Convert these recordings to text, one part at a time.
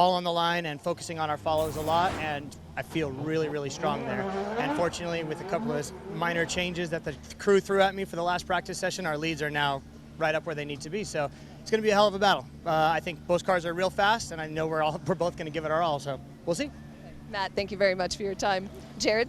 all on the line and focusing on our follows a lot, and I feel really, really strong there. And fortunately, with a couple of minor changes that the crew threw at me for the last practice session, our leads are now right up where they need to be. So it's going to be a hell of a battle. I think both cars are real fast, and I know we're both going to give it our all. So we'll see. Matt, thank you very much for your time. Jared?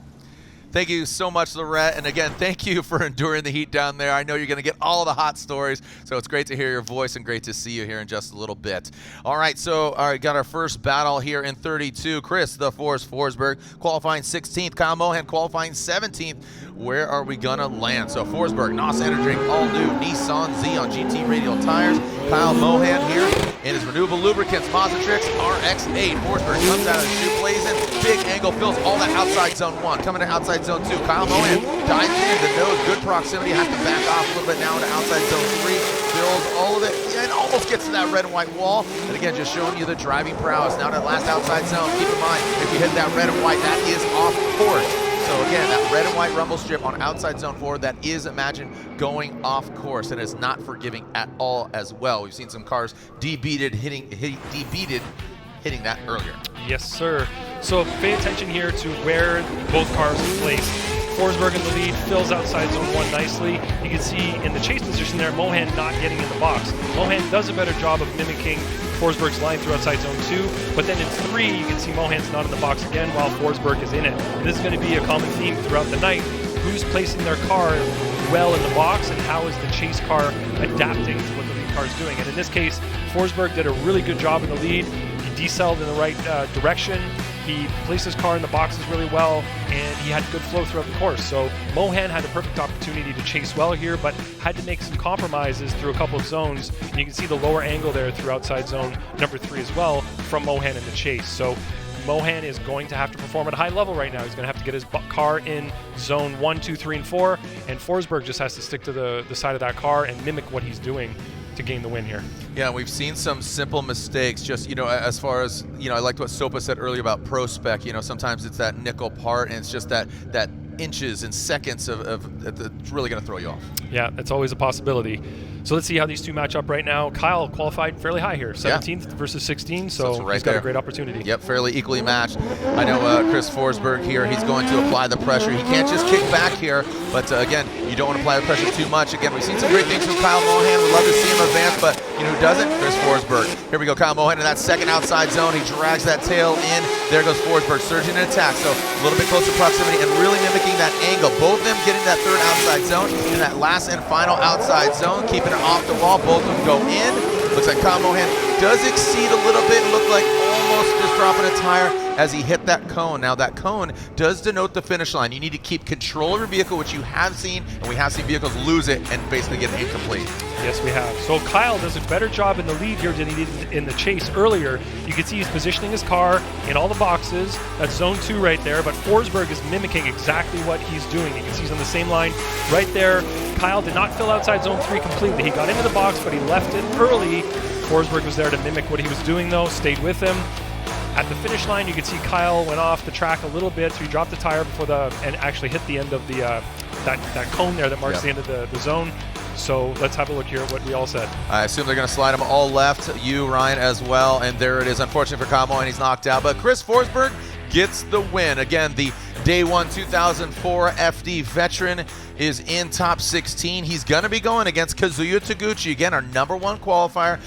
Thank you so much, Lorette. And again, thank you for enduring the heat down there. I know you're going to get all the hot stories, so it's great to hear your voice and great to see you here in just a little bit. All right, so got our first battle here in 32. Chris, the Force Forsberg, qualifying 16th. Kyle Mohan qualifying 17th. Where are we going to land? So Forsberg, NOS Energy, all-new Nissan Z on GT radial tires. Kyle Mohan here in his renewable lubricants, Mazatrix RX-8. Forsberg comes out of the chute blazing. Big angle fills all that outside zone 1. Coming to outside zone 2. Kyle Mohan dives in the nose. Good proximity. Has to back off a little bit now into outside zone 3. Fills all of it and almost gets to that red and white wall. And again, just showing you the driving prowess. Now that last outside zone. Keep in mind, if you hit that red and white, that is off course. So again, that red and white rumble strip on outside zone 4, that is, imagine, going off course. It is not forgiving at all as well. We've seen some cars debeated hitting that earlier. Yes, sir. So pay attention here to where both cars are placed. Forsberg in the lead, fills outside zone 1 nicely. You can see in the chase position there, Mohan not getting in the box. Mohan does a better job of mimicking Forsberg's line through outside zone 2, but then in 3, you can see Mohan's not in the box again while Forsberg is in it. And this is going to be a common theme throughout the night. Who's placing their car well in the box, and how is the chase car adapting to what the lead car is doing? And in this case, Forsberg did a really good job in the lead. He decelled in the right direction. He placed his car in the boxes really well, and he had good flow throughout the course. So Mohan had a perfect opportunity to chase well here, but had to make some compromises through a couple of zones. And you can see the lower angle there through outside zone number 3 as well from Mohan in the chase. So Mohan is going to have to perform at a high level right now. He's going to have to get his car in zone 1, 2, 3, and 4, and Forsberg just has to stick to the side of that car and mimic what he's doing to gain the win here. Yeah, we've seen some simple mistakes, just, as far as, I liked what Sopa said earlier about Pro Spec. Sometimes it's that nickel part, and it's just that inches and seconds of it's really going to throw you off. Yeah, that's always a possibility. So let's see how these two match up right now. Kyle qualified fairly high here, 17th versus 16, so right he's got there. a great opportunity. Yep, fairly equally matched. I know Chris Forsberg here, he's going to apply the pressure. He can't just kick back here, but again, you don't want to apply the pressure too much. Again, we've seen some great things from Kyle Mohan. We'd love to see him advance, but who doesn't? Chris Forsberg. Here we go, Kyle Mohan in that second outside zone. He drags that tail in. There goes Forsberg, surging in attack, so a little bit closer proximity and really mimicking that angle. Both of them getting that third outside zone and that last and final outside zone, keeping it off the wall. Both of them go in. Looks like Kyle Mohan does exceed a little bit. Looked like almost just dropping a tire as he hit that cone. Now that cone does denote the finish line. You need to keep control of your vehicle, which you have seen, and we have seen vehicles lose it and basically get incomplete. Yes, we have. So Kyle does a better job in the lead here than he did in the chase earlier. You can see he's positioning his car in all the boxes. That's zone 2 right there, but Forsberg is mimicking exactly what he's doing. You can see he's on the same line right there. Kyle did not fill outside zone 3 completely. He got into the box, but he left it early. Forsberg was there to mimic what he was doing though, stayed with him. At the finish line, you can see Kyle went off the track a little bit, so he dropped the tire before and actually hit the end of the that cone there that marks the end of the zone. So let's have a look here at what we all said. I assume they're going to slide him all left, you, Ryan, as well, and there it is. Unfortunate for Kyle Mohan, he's knocked out, but Chris Forsberg gets the win. Again, the Day 1 2004 FD veteran is in top 16. He's going to be going against Kazuya Taguchi, again, our #1 qualifier.